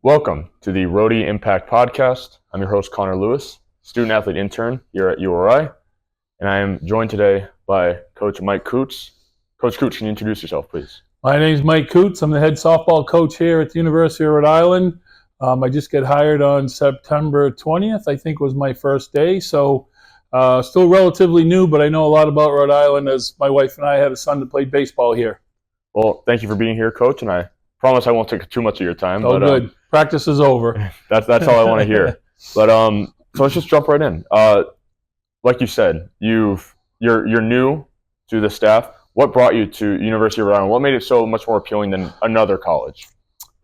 Welcome to the Rhody Impact Podcast. I'm your host, Connor Lewis, student athlete intern here at URI, and I am joined today by Coach Mike Coutts. Coach Coutts, can you introduce yourself, please? My name is Mike Coutts. I'm the head softball coach here at the University of Rhode Island. I just got hired on September 20th, I think was my first day. So still relatively new, but I know a lot about Rhode Island as my wife and I had a son that played baseball here. Well, thank you for being here, Coach, and I promise I won't take too much of your time. Oh, good. Practice is over. That's all I want to hear. But so let's just jump right in. Like you said, you're new to the staff. What brought you to University of Rhode Island? What made it so much more appealing than another college?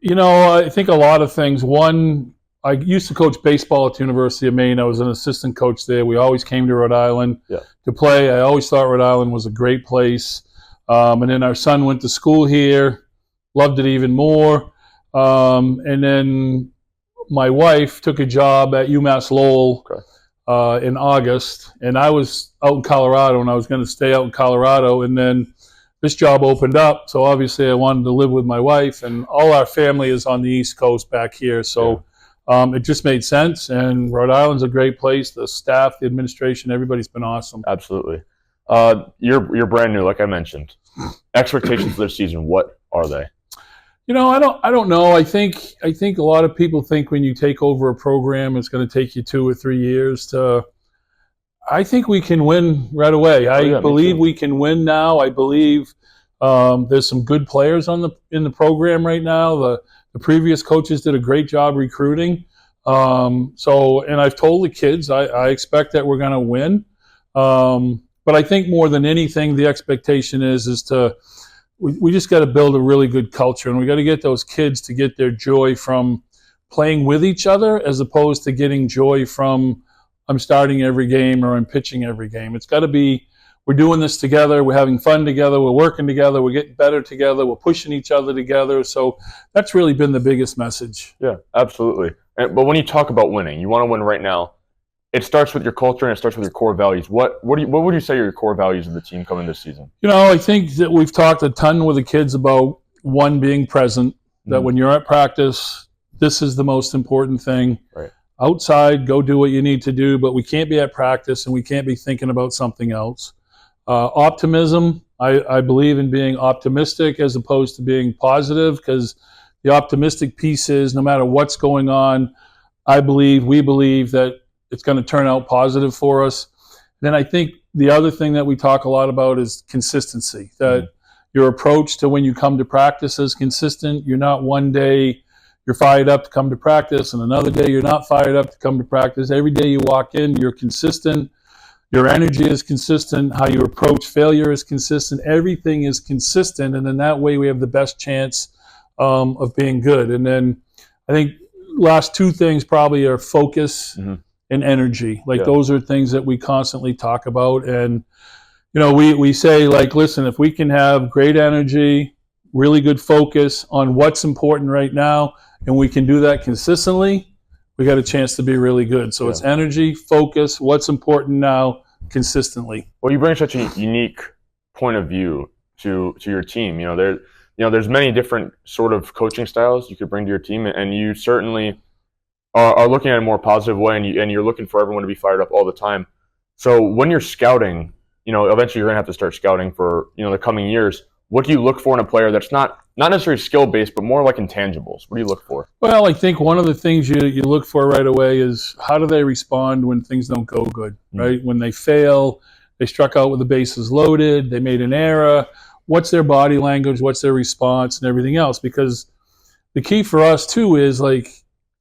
You know, I think a lot of things. One, I used to coach baseball at the University of Maine. I was an assistant coach there. We always came to Rhode Island to play. I always thought Rhode Island was a great place. And then our son went to school here, loved it even more. And then my wife took a job at UMass Lowell in August, and I was out in Colorado, and I was going to stay out in Colorado, and then this job opened up, so obviously I wanted to live with my wife, and all our family is on the East Coast back here, so it just made sense, and Rhode Island's a great place. The staff, the administration, everybody's been awesome. Absolutely. You're brand new, like I mentioned. Expectations for this season, what are they? You know, I don't know. I think a lot of people think when you take over a program, it's going to take you 2 or 3 years to. I think we can win right away. I believe we can win now. I believe there's some good players in the program right now. The previous coaches did a great job recruiting. And I've told the kids I expect that we're going to win. But I think more than anything, the expectation is to. We just got to build a really good culture, and we got to get those kids to get their joy from playing with each other as opposed to getting joy from I'm starting every game or I'm pitching every game. It's got to be we're doing this together, we're having fun together, we're working together, we're getting better together, we're pushing each other together. So that's really been the biggest message. Yeah, absolutely. But when you talk about winning, you want to win right now. It starts with your culture and it starts with your core values. What would you say are your core values of the team coming this season? You know, I think that we've talked a ton with the kids about one, being present, that when you're at practice, this is the most important thing. Right. Outside, go do what you need to do, but we can't be at practice and we can't be thinking about something else. Optimism, I believe in being optimistic as opposed to being positive, because the optimistic piece is no matter what's going on, we believe that it's going to turn out positive for us. Then I think the other thing that we talk a lot about is consistency, that your approach to when you come to practice is consistent. You're not one day you're fired up to come to practice and another day you're not fired up to come to practice. Every day you walk in, you're consistent. Your energy is consistent. How you approach failure is consistent. Everything is consistent. And then that way we have the best chance of being good. And then I think last two things probably are focus and energy. Those are things that we constantly talk about. And, you know, we say, listen, if we can have great energy, really good focus on what's important right now, and we can do that consistently, we got a chance to be really good. So it's energy, focus, what's important now, consistently. Well, you bring such a unique point of view to your team. There's many different sort of coaching styles you could bring to your team, and you certainly are looking at a more positive way, and you're looking for everyone to be fired up all the time. So when you're scouting, eventually you're going to have to start scouting for, the coming years. What do you look for in a player that's not necessarily skill-based, but more like intangibles? What do you look for? Well, I think one of the things you look for right away is how do they respond when things don't go good, right? When they fail, they struck out with the bases loaded, they made an error. What's their body language? What's their response and everything else? Because the key for us, too, is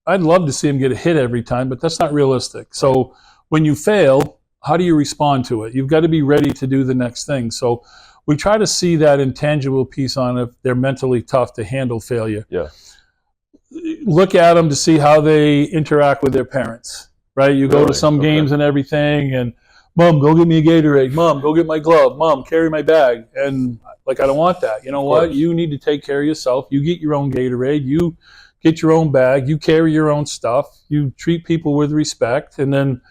I'd love to see him get a hit every time, but that's not realistic. So when you fail, how do you respond to it? You've got to be ready to do the next thing. So we try to see that intangible piece on if they're mentally tough to handle failure. Yeah. Look at them to see how they interact with their parents, right? You go to some games and everything, and Mom, go get me a Gatorade. Mom, go get my glove. Mom, carry my bag. And I don't want that. You know what? You need to take care of yourself. You get your own Gatorade. You get your own bag, you carry your own stuff, you treat people with respect, and then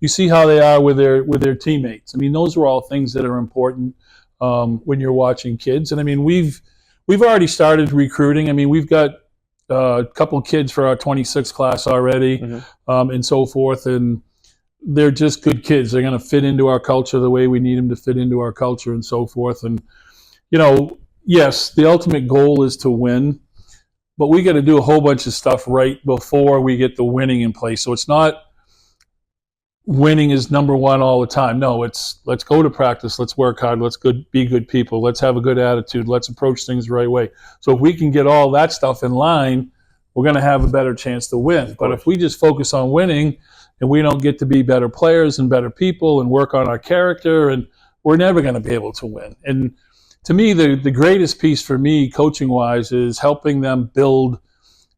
you see how they are with their teammates. I mean, those are all things that are important when you're watching kids. And I mean, we've already started recruiting. I mean, we've got a couple of kids for our 26 class already, and so forth. And they're just good kids. They're going to fit into our culture the way we need them to fit into our culture and so forth. And, yes, the ultimate goal is to win, but we got to do a whole bunch of stuff right before we get the winning in place. So it's not winning is number one all the time. No, it's let's go to practice, let's work hard, let's be good people, let's have a good attitude, let's approach things the right way. So if we can get all that stuff in line, we're going to have a better chance to win. But if we just focus on winning and we don't get to be better players and better people and work on our character, and we're never going to be able to win. And to me, the greatest piece for me, coaching-wise, is helping them build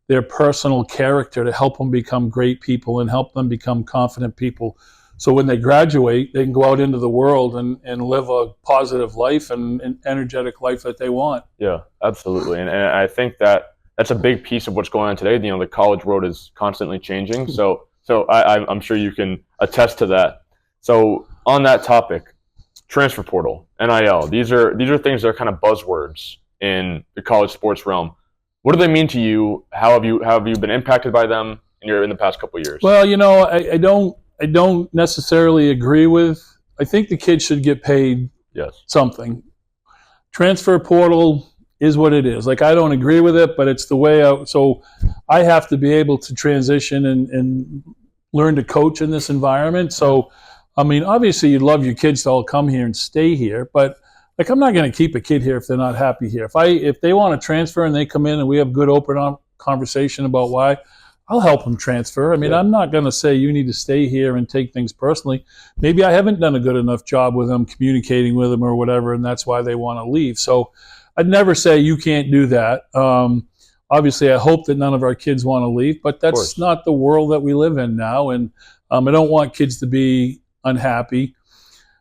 their personal character to help them become great people and help them become confident people. So when they graduate, they can go out into the world and live a positive life and an energetic life that they want. Yeah, absolutely. And I think that's a big piece of what's going on today. The college world is constantly changing. So I'm sure you can attest to that. So on that topic, transfer portal, NIL, these are things that are kind of buzzwords in the college sports realm. What do they mean to you? How have you been impacted by them in the past couple of years? Well, I don't necessarily agree with. I think the kids should get paid something. Transfer portal is what it is. Like, I don't agree with it, but it's the way so I have to be able to transition and learn to coach in this environment. So, I mean, obviously you'd love your kids to all come here and stay here, but like, I'm not going to keep a kid here if they're not happy here. If they want to transfer and they come in and we have good open conversation about why, I'll help them transfer. I mean, I'm not going to say you need to stay here and take things personally. Maybe I haven't done a good enough job with them, communicating with them or whatever, and that's why they want to leave. So I'd never say you can't do that. Obviously, I hope that none of our kids want to leave, but that's not the world that we live in now. And I don't want kids to be unhappy.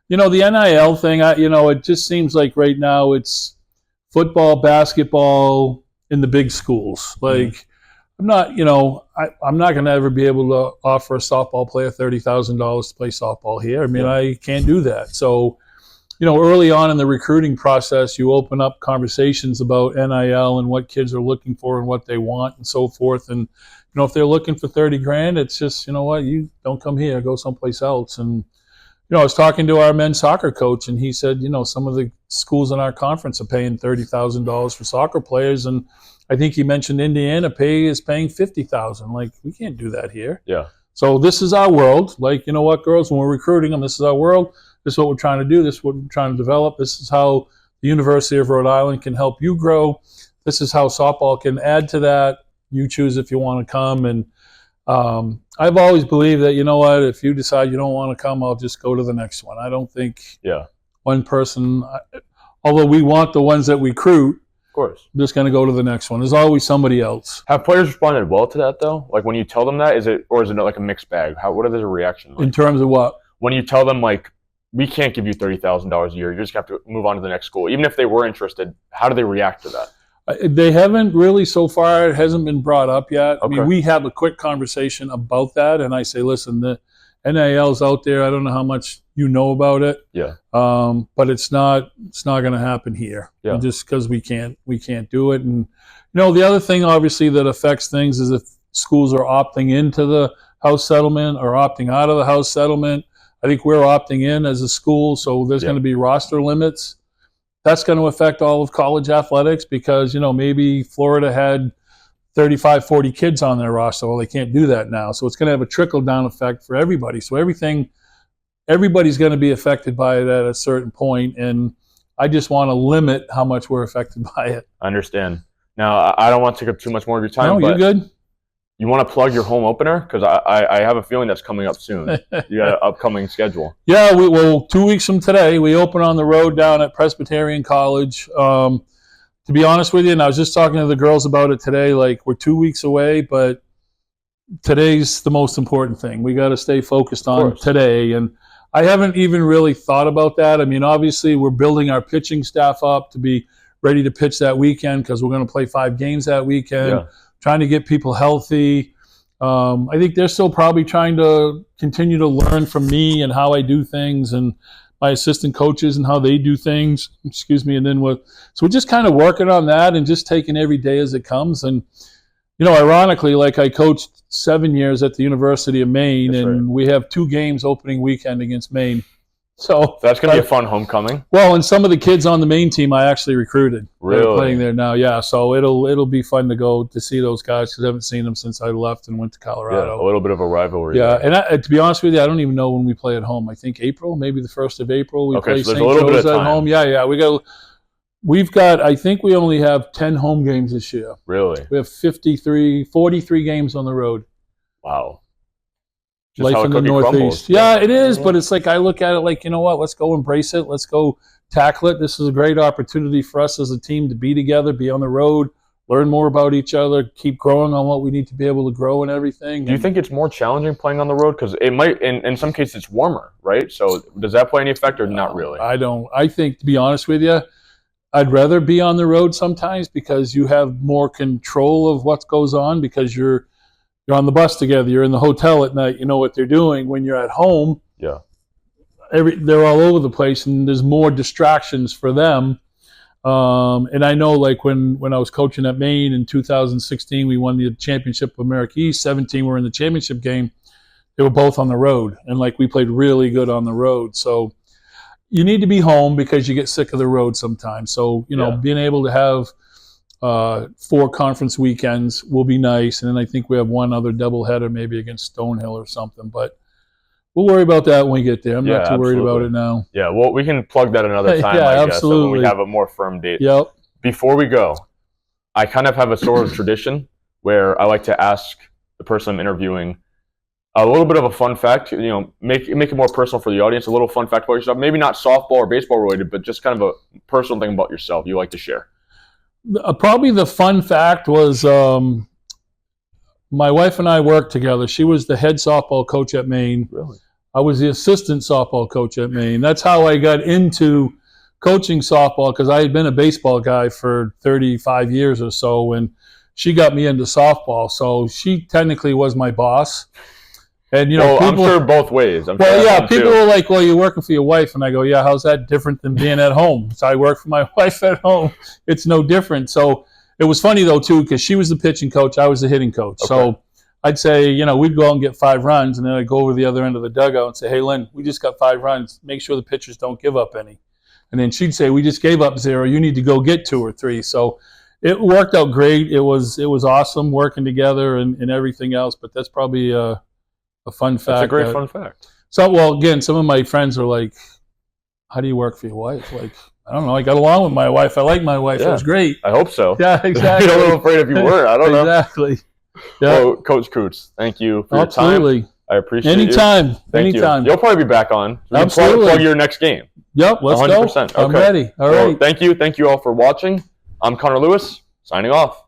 The NIL thing, it just seems like right now it's football, basketball in the big schools. Like, I'm not going to ever be able to offer a softball player $30,000 to play softball here. I mean, I can't do that. So, early on in the recruiting process, you open up conversations about NIL and what kids are looking for and what they want and so forth. And, if they're looking for $30,000, it's just, you don't come here, go someplace else. And, I was talking to our men's soccer coach, and he said, some of the schools in our conference are paying $30,000 for soccer players, and I think he mentioned Indiana is paying $50,000. Like, we can't do that here. Yeah. So this is our world. Like, you know what, girls, when we're recruiting them, this is our world. This is what we're trying to do. This is what we're trying to develop. This is how the University of Rhode Island can help you grow. This is how softball can add to that. You choose if you want to come. And I've always believed that, if you decide you don't want to come, I'll just go to the next one. I don't think one person, although we want the ones that we recruit, of course, I'm just going to go to the next one. There's always somebody else. Have players responded well to that, though? Like, when you tell them that, is it like a mixed bag? What are their reaction like? In terms of what? When you tell them, like, we can't give you $30,000 a year, you just have to move on to the next school. Even if they were interested, how do they react to that? They haven't really so far. It hasn't been brought up yet. Okay. I mean, we have a quick conversation about that, and I say, listen, the NIL's out there. I don't know how much you know about it. Yeah. But it's not going to happen here. Yeah. Just because we can't do it. And the other thing, obviously, that affects things is if schools are opting into the house settlement or opting out of the house settlement. I think we're opting in as a school, so there's going to be roster limits. That's going to affect all of college athletics because, maybe Florida had 35, 40 kids on their roster. Well, they can't do that now. So it's going to have a trickle-down effect for everybody. So everybody's going to be affected by it at a certain point, and I just want to limit how much we're affected by it. I understand. Now, I don't want to take up too much more of your time. No, you're good. You want to plug your home opener? Because I have a feeling that's coming up soon. You got an upcoming schedule. Yeah, 2 weeks from today, we open on the road down at Presbyterian College. To be honest with you, and I was just talking to the girls about it today, like, we're 2 weeks away, but today's the most important thing. We got to stay focused on today. And I haven't even really thought about that. I mean, obviously, we're building our pitching staff up to be ready to pitch that weekend because we're going to play 5 games that weekend. Yeah. Trying to get people healthy. I think they're still probably trying to continue to learn from me and how I do things and my assistant coaches and how they do things. Excuse me. And then so we're just kind of working on that and just taking every day as it comes. And, Ironically, like I coached 7 years at the University of Maine, That's and we have 2 games opening weekend against Maine. So that's going to be a fun homecoming. Well, and some of the kids on the Maine team I actually recruited. Really? They're playing there now, yeah. So it'll be fun to go to see those guys because I haven't seen them since I left and went to Colorado. Yeah, a little bit of a rivalry. Yeah, there. and to be honest with you, I don't even know when we play at home. I think April, maybe the 1st of April. We play so St. there's a little bit Joe's of at time. home. Yeah. We've got. I think we only have 10 home games this year. Really? We have 43 games on the road. Wow. Just Life how a in the cookie Northeast. crumbles. Yeah, it is, but it's like I look at it like, you know what, let's go embrace it. Let's go tackle it. This is a great opportunity for us as a team to be together, be on the road, learn more about each other, keep growing on what we need to be able to grow and everything. Do you think it's more challenging playing on the road? Because it might, in some cases, it's warmer, right? So does that play any effect or not really? I don't. I think, to be honest with you, I'd rather be on the road sometimes because you have more control of what goes on because you're on the bus together, you're in the hotel at night, you know what they're doing. When you're at home, yeah, they're all over the place and there's more distractions for them. And I know, like when I was coaching at Maine in 2016, we won the championship of America East. 17 were in the championship game. They were both on the road, and like we played really good on the road. So you need to be home because you get sick of the road sometimes. So being able to have 4 conference weekends will be nice, and then I think we have one other doubleheader maybe against Stonehill or something. But we'll worry about that when we get there. I'm not too worried about it now. Yeah, well, we can plug that another time, I guess, when we have a more firm date. Yep. Before we go, I kind of have a sort of tradition where I like to ask the person I'm interviewing a little bit of a fun fact, make it more personal for the audience, a little fun fact about yourself. Maybe not softball or baseball related, but just kind of a personal thing about yourself you like to share. Probably the fun fact was my wife and I worked together. She was the head softball coach at Maine. Really? I was the assistant softball coach at Maine. That's how I got into coaching softball because I had been a baseball guy for 35 years or so, and she got me into softball. So she technically was my boss. And people, I'm sure both ways. People were like, "Well, you're working for your wife," and I go, "Yeah, how's that different than being at home?" So I work for my wife at home. It's no different. So it was funny though too because she was the pitching coach, I was the hitting coach. Okay. So I'd say, we'd go out and get 5 runs, and then I'd go over to the other end of the dugout and say, "Hey, Lynn, we just got 5 runs. Make sure the pitchers don't give up any." And then she'd say, "We just gave up 0. You need to go get 2 or 3." So it worked out great. It was awesome working together and everything else. But that's probably a fun fact. That's a great fun fact. So, well, again, some of my friends are like, "How do you work for your wife?" Like, I don't know. I got along with my wife. I like my wife. Yeah, it was great. I hope so. Yeah, exactly. I'm a little afraid if you weren't. I don't know. Exactly. Yeah. Well, Coach Coutts, thank you for your time. I appreciate it. Anytime. Anytime. You'll probably be back on. Absolutely. Plug your next game. Yep, let's 100%. go. I'm ready. All right. Thank you. Thank you all for watching. I'm Connor Lewis, signing off.